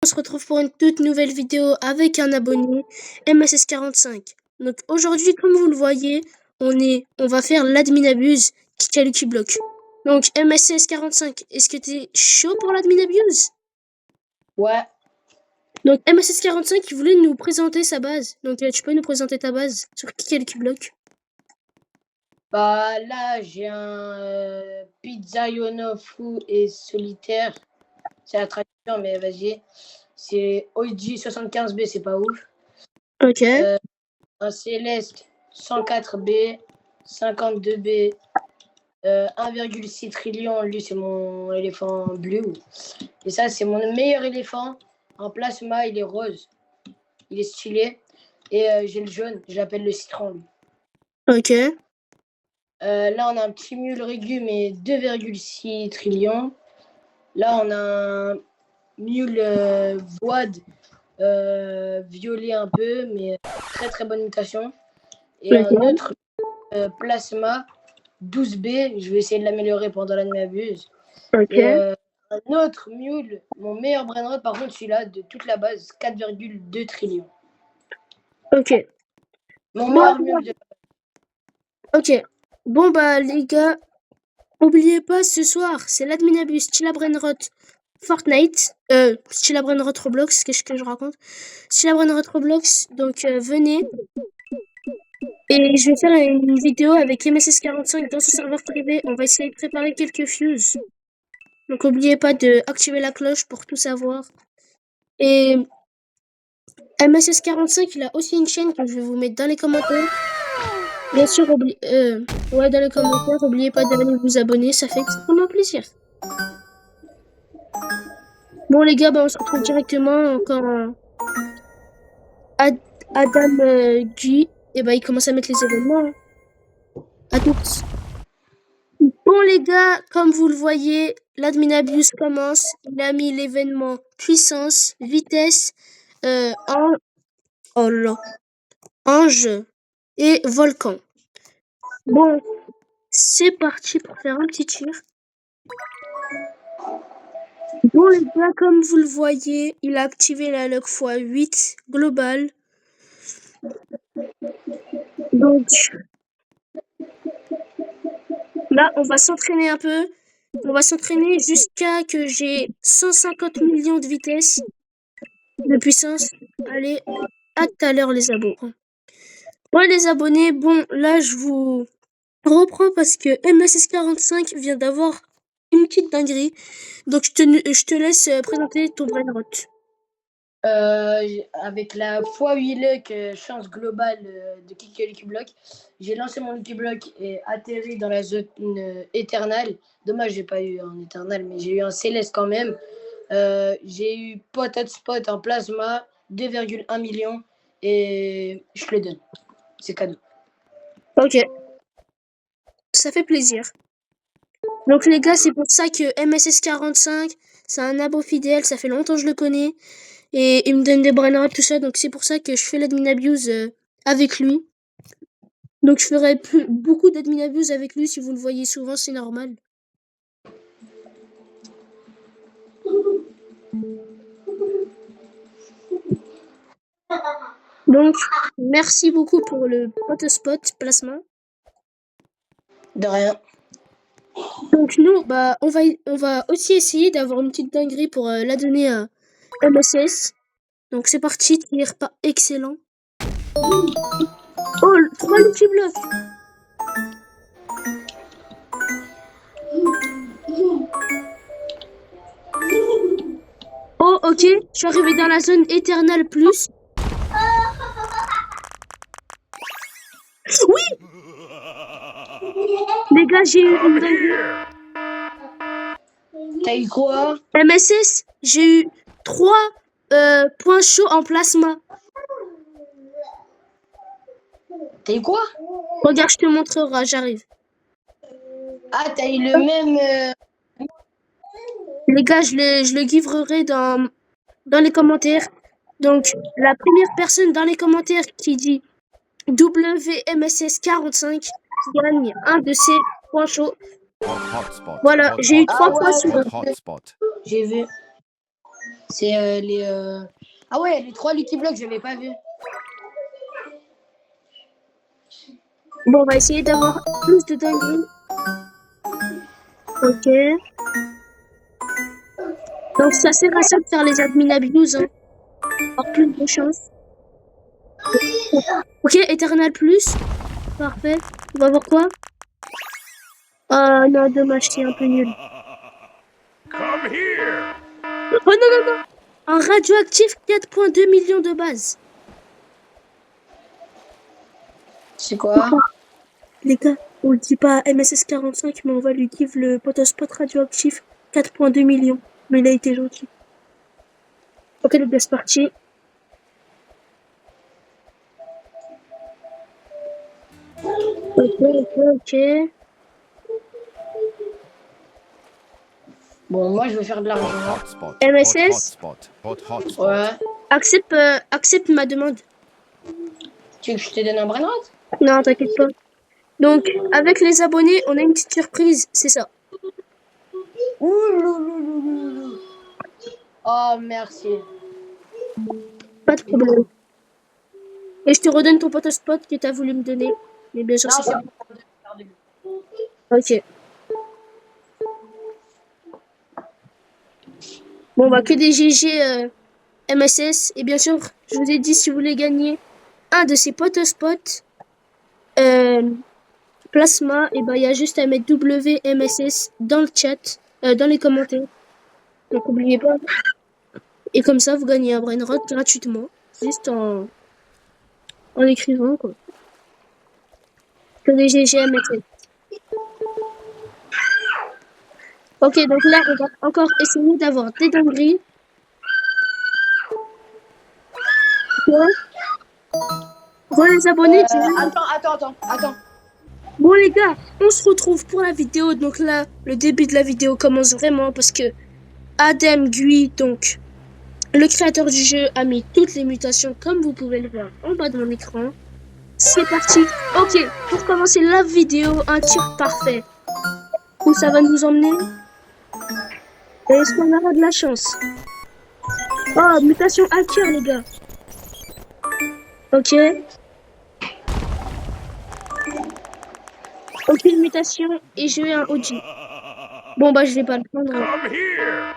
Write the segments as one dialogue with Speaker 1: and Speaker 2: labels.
Speaker 1: On se retrouve pour une toute nouvelle vidéo avec un abonné, MSS45. Donc aujourd'hui, comme vous le voyez, on va faire l'admin abuse qui a Lucky Block. Donc MSS45, est-ce que t'es chaud pour l'admin abuse?
Speaker 2: Ouais.
Speaker 1: Donc MSS45 il voulait nous présenter sa base. Donc tu peux nous présenter ta base sur qui a Lucky Block?
Speaker 2: Bah là j'ai un Pizzaiono fou et solitaire. C'est la traduction mais vas-y. C'est OG 75B, c'est pas ouf.
Speaker 1: Ok.
Speaker 2: Un Céleste 104B, 52B, 1,6 trillion, lui c'est mon éléphant bleu. Et ça c'est mon meilleur éléphant. En plasma il est rose. Il est stylé. Et j'ai le jaune, je l'appelle le citron lui.
Speaker 1: Ok.
Speaker 2: Là, on a un petit mule régu, mais 2,6 trillions. Là, on a un mule void, violet un peu, mais très très bonne mutation. Et un autre plasma 12B. Je vais essayer de l'améliorer pendant l'année abuse.
Speaker 1: Ok.
Speaker 2: Et un autre mule, mon meilleur brainrot, par contre, celui-là, de toute la base, 4,2 trillions.
Speaker 1: Ok.
Speaker 2: Mon meilleur mule de...
Speaker 1: Ok. Bon bah les gars, oubliez pas ce soir, c'est l'admin abuse, Stila Brainrot Fortnite, Stila Brainrot Roblox, qu'est-ce que je raconte? Stila Brainrot Roblox, donc venez. Et je vais faire une vidéo avec MSS45 dans son serveur privé, on va essayer de préparer quelques fuses. Donc oubliez pas de activer la cloche pour tout savoir. Et MSS45 il a aussi une chaîne que je vais vous mettre dans les commentaires. Bien sûr, dans les commentaires, n'oubliez pas d'aller vous abonner, ça fait extrêmement plaisir. Bon les gars, bah, on se retrouve directement quand Adam G, et bah, il commence à mettre les événements. Hein. À toutes. Bon les gars, comme vous le voyez, l'admin abuse commence. Il a mis l'événement puissance, vitesse, ange et volcan. Bon, c'est parti pour faire un petit tir. Bon les gars, comme vous le voyez, il a activé la log x8 globale. Donc là, on va s'entraîner un peu. On va s'entraîner jusqu'à que j'ai 150 millions de vitesse, de puissance. Allez, à tout à l'heure les abos. Bon les abonnés, bon là je vous reprends parce que MSS45 vient d'avoir une petite dinguerie. Donc je te laisse présenter ton brainrot.
Speaker 2: Avec la x8 luck chance globale de kicker Lucky Block, j'ai lancé mon Lucky Block et atterri dans la zone éternelle. Dommage, j'ai pas eu un éternel, mais j'ai eu un céleste quand même. J'ai eu pot hotspot en plasma, 2,1 millions et je te le donne. C'est cadeau.
Speaker 1: Ok. Ça fait plaisir. Donc les gars, c'est pour ça que MSS45, c'est un abo fidèle, ça fait longtemps que je le connais. Et il me donne des brainrots, tout ça, donc c'est pour ça que je fais l'admin abuse avec lui. Donc je ferai beaucoup d'admin abuse avec lui, si vous le voyez souvent, c'est normal. Donc, merci beaucoup pour le spot placement.
Speaker 2: De rien.
Speaker 1: Donc nous, bah, on va aussi essayer d'avoir une petite dinguerie pour la donner à MSS. Donc c'est parti, tir pas excellent. Oh, 3 Lucky Block. Oh, ok, je suis arrivé dans la zone éternelle plus. Oui. Les gars, j'ai eu une dinguerie.
Speaker 2: T'as eu quoi?
Speaker 1: MSS, j'ai eu 3 points chauds en plasma.
Speaker 2: T'as eu quoi?
Speaker 1: Regarde, je te montrerai, j'arrive.
Speaker 2: Ah, t'as eu le même...
Speaker 1: Les gars, je le giverai dans les commentaires. Donc, la première personne dans les commentaires qui dit WMSS45 gagne un de ces points chauds. Voilà, j'ai eu 3 points chauds.
Speaker 2: J'ai vu. C'est les... Ah ouais, les 3 Lucky Blocks, j'avais pas vu.
Speaker 1: Bon, on va essayer d'avoir plus de dingueries. Ok. Donc, ça sert à ça de faire les admin abuse, hein. Avoir plus de chance. Ok, Eternal Plus. Parfait. On va voir quoi? Ah non, dommage, c'est un peu nul.
Speaker 3: Come here.
Speaker 1: Oh non, non, non! Un radioactif 4,2 millions de bases.
Speaker 2: C'est quoi?
Speaker 1: Les gars, on le dit pas à MSS 45, mais on va lui give le potospot radioactif 4,2 millions. Mais il a été gentil. Ok, les gars, c'est parti. Ok.
Speaker 2: Bon, moi, je vais faire de l'argent.
Speaker 3: Hotspot.
Speaker 1: MSS?
Speaker 3: Hotspot.
Speaker 2: Ouais.
Speaker 1: Accepte ma demande.
Speaker 2: Tu veux que je te donne un brain rot?
Speaker 1: Non, t'inquiète pas. Donc, avec les abonnés, on a une petite surprise, c'est ça.
Speaker 2: Oh, merci.
Speaker 1: Pas de problème. Et je te redonne ton potospot que t'as voulu me donner. Mais bien sûr,
Speaker 2: Non,
Speaker 1: c'est
Speaker 2: c'est
Speaker 1: ça.
Speaker 2: bon.
Speaker 1: Ok. Bon, bah, que des GG MSS. Et bien sûr, je vous ai dit, si vous voulez gagner un de ces potospots plasma, et bah, il y a juste à mettre WMSS dans le chat, dans les commentaires. Donc, n'oubliez pas. Et comme ça, vous gagnez un brainrot gratuitement. Juste en écrivant, quoi. Que des GG MSS. Ok, donc là, on va encore essayer d'avoir des dingueries. Ouais. Bon, les abonnés,
Speaker 2: Attends.
Speaker 1: bon, les gars, on se retrouve pour la vidéo. Donc là, le début de la vidéo commence vraiment parce que Adam Gui, donc le créateur du jeu, a mis toutes les mutations comme vous pouvez le voir en bas de mon écran. C'est parti. Ok, pour commencer la vidéo, un tir parfait. Où ça va nous emmener? Est-ce qu'on aura de la chance? Oh, mutation hacker, les gars. Ok. Aucune mutation et je ai un OG. Bon, bah, je vais pas le prendre.
Speaker 3: Come here.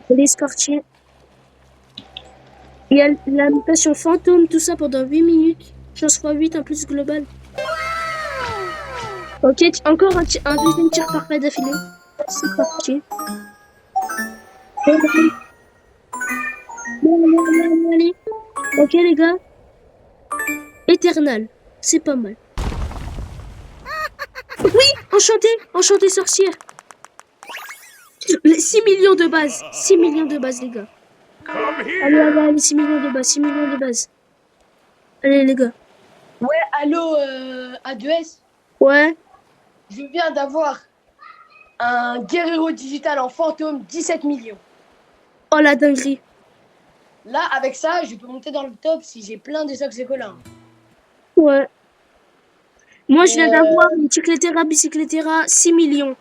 Speaker 1: Les sportifs. Il y a la mutation fantôme, tout ça pendant 8 minutes. Chance x8 en plus global. Ok, encore un deuxième tir parfait d'affilée. C'est parti. Allez. Ok les gars. Éternel. C'est pas mal. Oui, enchanté sorcière. 6 millions de bases. 6 millions de bases les gars.
Speaker 3: Come here.
Speaker 1: Allez, 6 millions de bases, 6 millions de bases. Allez les gars.
Speaker 2: Ouais, allô, A2S.
Speaker 1: Ouais.
Speaker 2: Je viens d'avoir un Guerrero digital en fantôme, 17 millions.
Speaker 1: Oh la dinguerie.
Speaker 2: Là, avec ça, je peux monter dans le top si j'ai plein de Soxécolins.
Speaker 1: Ouais. Moi, je viens
Speaker 2: Et,
Speaker 1: d'avoir une bicyclettera 6 millions.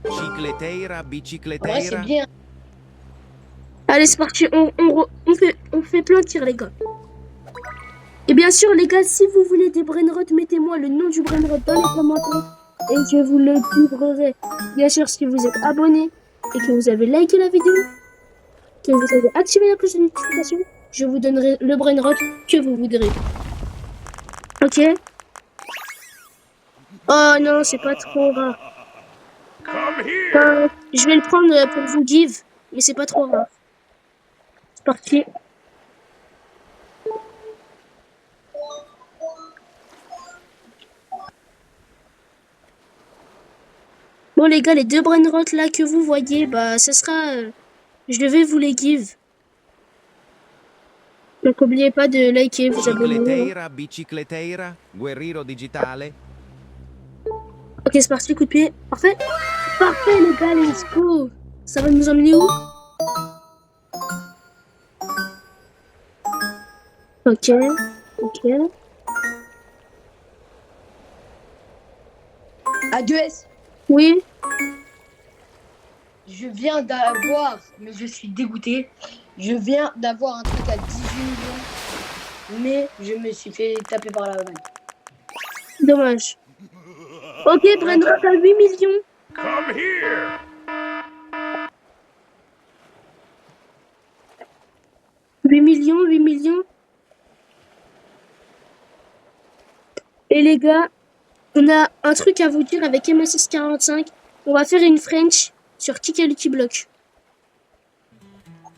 Speaker 3: Bicicleteira,
Speaker 2: En vrai, c'est
Speaker 3: bicicleteira.
Speaker 2: bien.
Speaker 1: Allez, c'est parti. On fait plein de tirs, les gars. Et bien sûr, les gars, si vous voulez des brainrots, mettez-moi le nom du brainrot dans les commentaires. Et je vous le livrerai. Bien sûr, si vous êtes abonné et que vous avez liké la vidéo, que vous avez activé la cloche de notification, je vous donnerai le brainrot que vous voudrez. Ok? Oh non, c'est pas trop rare.
Speaker 3: Come here.
Speaker 1: Enfin, je vais le prendre pour vous give, mais c'est pas trop rare. C'est parti. Bon les gars, les deux brainrots là que vous voyez, bah ce sera... je vais vous les give. Donc n'oubliez pas de liker, vous abonner.
Speaker 3: Bicicleteira, bicicleteira, guerriero digitale.
Speaker 1: Ok, c'est parti, coup de pied. Parfait. Parfait les gars, let's go. Ça va nous emmener où? Ok.
Speaker 2: A2S.
Speaker 1: Oui.
Speaker 2: je viens d'avoir, mais je suis dégoûté. Je viens d'avoir un truc à 18 millions, mais je me suis fait taper par la vague.
Speaker 1: Dommage. Ok, Brainrot à 8 millions.
Speaker 3: Come here.
Speaker 1: 8 millions, 8 millions. Et les gars, on a un truc à vous dire avec MSS45. On va faire une French sur Kika Lucky Block.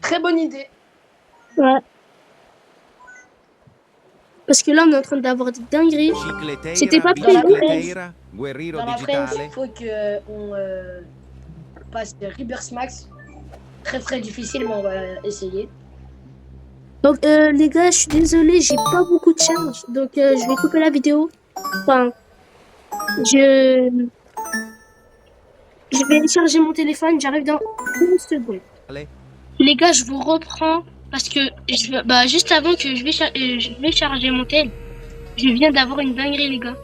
Speaker 2: Très bonne idée.
Speaker 1: Ouais. Parce que là, on est en train d'avoir des dingueries. C'était pas
Speaker 3: Cicleteira,
Speaker 1: prévu.
Speaker 3: Bicicleteira, Guerrero
Speaker 2: Dans la French,
Speaker 3: digitale.
Speaker 2: il faut qu'on passe Reverse Max. Très très difficile, mais on va essayer.
Speaker 1: Donc, les gars, je suis désolée, j'ai pas beaucoup de charge. Donc, je vais couper la vidéo. Enfin, je vais charger mon téléphone. J'arrive dans 1 seconde. Les gars, je vous reprends parce que juste avant que je vais charger mon tel, je viens d'avoir une dinguerie, les gars.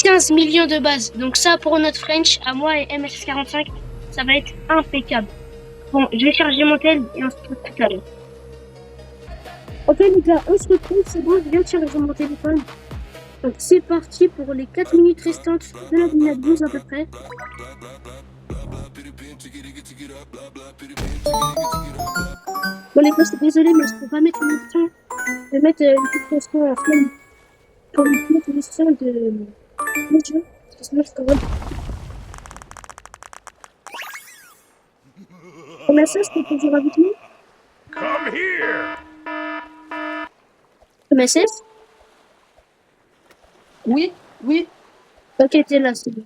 Speaker 1: 15 millions de bases. Donc ça, pour notre French, à moi et MS45, ça va être impeccable. Bon, je vais charger mon tel et on se retrouve tout à l'heure. Ok les gars, on se retrouve, c'est bon, je viens de charger mon téléphone. Donc c'est parti pour les 4 minutes restantes de la minute 12 à peu près. Bon les gars, je suis désolé, mais je peux pas mettre une option. Je vais mettre une petite option en flemme pour mettre une option de jeu. Parce que sinon, je peux pas. On a ça, c'est toujours avec nous.
Speaker 3: Come here.
Speaker 1: MSS.
Speaker 2: Oui, oui.
Speaker 1: Ok, t'es là, c'est bon.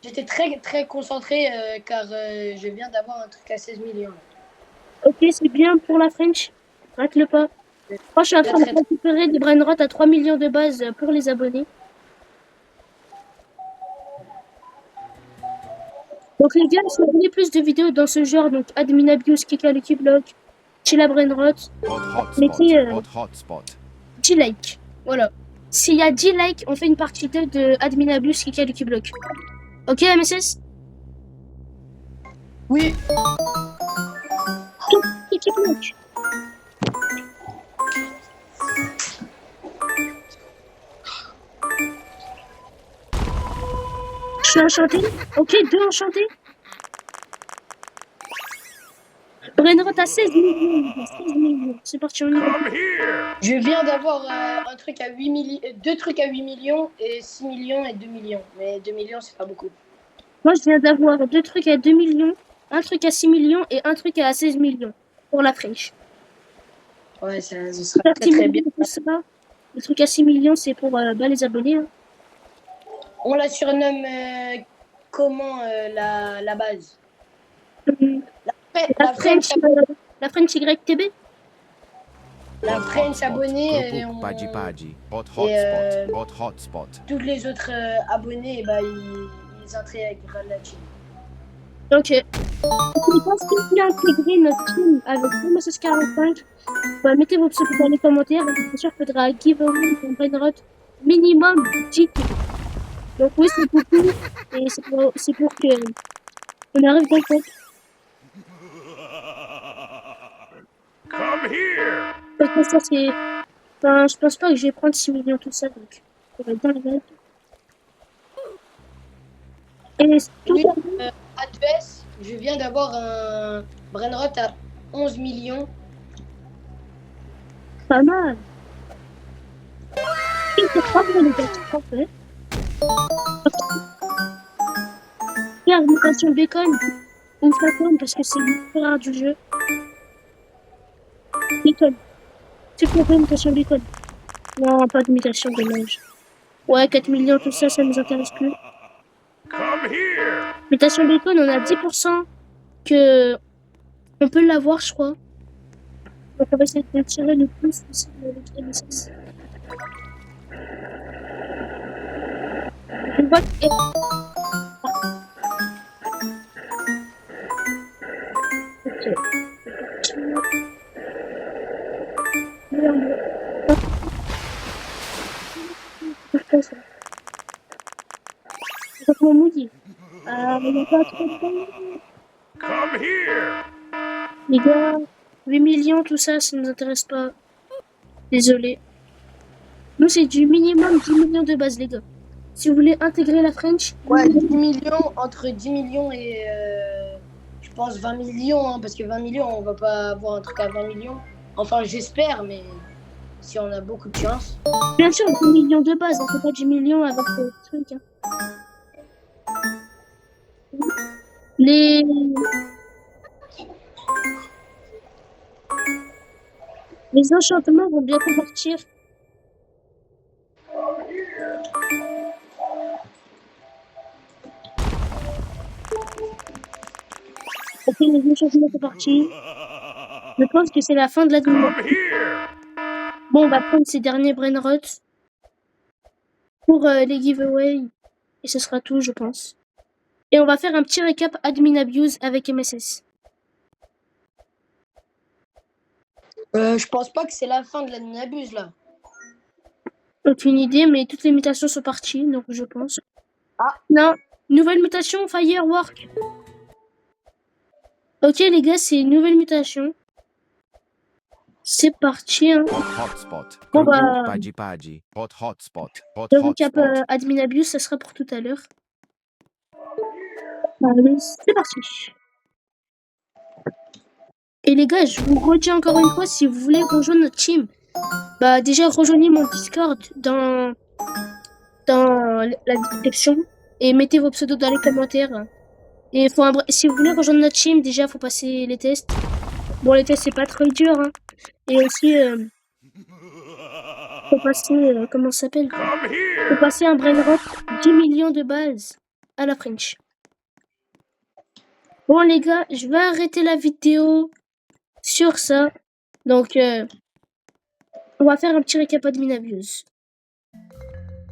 Speaker 2: J'étais très très concentré car je viens d'avoir un truc à 16 millions.
Speaker 1: Ok, c'est bien pour la French. Rate le pas. Moi, je suis en train de récupérer des brainrots à 3 millions de bases pour les abonnés. Donc les gars, si vous voulez plus de vidéos dans ce genre, donc Admin Abuse, Kika Lucky Block, Chilla Brainrot, mettez
Speaker 3: Hotspot.
Speaker 1: 10 likes. Voilà. S'il y a 10 likes, on fait une partie 2 de Admin Abuse, Kika Lucky Block. Ok, MSS?
Speaker 2: Oui.
Speaker 1: Kika Block. Je suis enchanté. Ok, 2 enchantés. Brainrot à 16 millions. 16 millions. C'est parti, on y va.
Speaker 3: Come here.
Speaker 2: Je viens d'avoir un truc à 8 millions, 2 trucs à 8 millions et 6 millions et 2 millions. Mais 2 millions, c'est pas beaucoup.
Speaker 1: Moi, je viens d'avoir 2 trucs à 2 millions, un truc à 6 millions et un truc à 16 millions pour la French.
Speaker 2: Ouais, ça sera très très bien.
Speaker 1: Le truc à 6 millions, c'est pour les abonnés. Hein.
Speaker 2: On la surnomme comment la base?
Speaker 1: La French YTB.
Speaker 2: La French abonnée et
Speaker 3: Pagi Pagi. Hot hotspot.
Speaker 2: tous les autres abonnés, ils intégrent la team.
Speaker 1: Ok. Je pense qu'il faut intégrer notre team avec MSS45. Mettez vos pseudos dans les commentaires. Bien sûr, il faudra giveaway pour Brainrot minimum 10. Donc oui, c'est beaucoup. Et c'est pour que on arrive dans le compte.
Speaker 3: Come here.
Speaker 1: Parce que ça, c'est... Enfin, je pense pas que je vais prendre 6 millions tout ça, donc on va être dans le même. Et tout
Speaker 2: Oui,
Speaker 1: à
Speaker 2: Adves, je viens d'avoir un Brainrot à 11 millions.
Speaker 1: pas mal. C'est pas mal, les gars, c'est parfait. Regarde, mutation bacon. On s'attend parce que c'est le plus rare du jeu. Bacon. C'est pour une mutation bacon. Non, pas de mutation, dommage. Ouais, 4 millions, tout ça, ça nous intéresse plus.
Speaker 3: Come here.
Speaker 1: Mutation bacon, on a 10% que on peut l'avoir, je crois. Donc on va essayer de tirer le plus possible avec MSS. Je vois que... Ok. Merde. Ça. C'est complètement mouillé. Mais il n'y a pas trop de temps.
Speaker 3: Come Come here.
Speaker 1: Les gars, 8 millions, tout ça, ça nous intéresse pas. Désolé. Nous, c'est du minimum 10 millions de base, les gars. Si vous voulez intégrer la French,
Speaker 2: Ouais, 10 millions, entre 10 millions et je pense 20 millions, hein, parce que 20 millions, on va pas avoir un truc à 20 millions. Enfin, j'espère, mais si on a beaucoup de chance.
Speaker 1: bien sûr, 10 millions de base, on fait pas 10 millions avec le truc. Hein. Les... Les enchantements vont bientôt partir. Ok, les enchantements sont partis. Je pense que c'est la fin de la nuit.
Speaker 3: Come here.
Speaker 1: Bon, on va prendre ces derniers brainrots pour les giveaways. Et ce sera tout, je pense. Et on va faire un petit récap admin abuse avec MSS.
Speaker 2: Je pense pas que c'est la fin de la Nabuse là.
Speaker 1: Aucune idée, mais toutes les mutations sont parties, donc je pense.
Speaker 2: Ah.
Speaker 1: Non, nouvelle mutation, Firework. Ok les gars, c'est une nouvelle mutation. C'est parti. Hein.
Speaker 3: Hot hotspot.
Speaker 1: Bon bah,
Speaker 3: Paji paji. Hot hotspot. Hot
Speaker 1: le récap
Speaker 3: hotspot.
Speaker 1: admin abuse, ça sera pour tout à l'heure. Allez, c'est parti. Et les gars, je vous redis encore une fois, si vous voulez rejoindre notre team, bah déjà rejoignez mon Discord dans la description et mettez vos pseudos dans les commentaires. Et si vous voulez rejoindre notre team, déjà faut passer les tests. Bon, les tests c'est pas très dur, hein. Et aussi, faut passer, comment ça s'appelle?
Speaker 3: Come
Speaker 1: Faut
Speaker 3: here.
Speaker 1: passer un brainrot 10 millions de bases à la French. Bon les gars, je vais arrêter la vidéo sur ça. Donc, on va faire un petit récap admin abuse.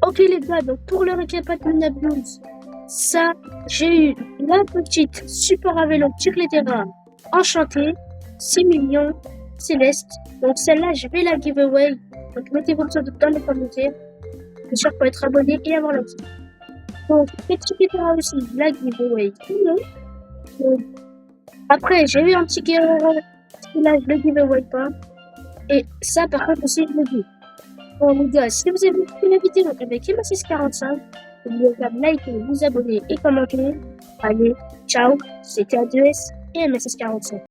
Speaker 1: Ok les gars, donc pour le récap admin abuse, ça, j'ai eu la petite Super Avelon Chicletera enchantée, 6 millions, Céleste. Donc celle-là, je vais la giveaway. Donc mettez vos pseudos dans les commentaires. Bien sûr, pour être abonné et avoir la petite. Donc, cette Chicletera aussi, la giveaway. Après, j'ai eu un petit guerrero. Là, je le giveaway pas. Et ça, par contre, aussi, je le dis. Bon, les gars, si vous avez vu la vidéo avec MSS45, n'oubliez pas de liker, vous abonner et commenter. Allez, ciao, c'était A2S et MSS45.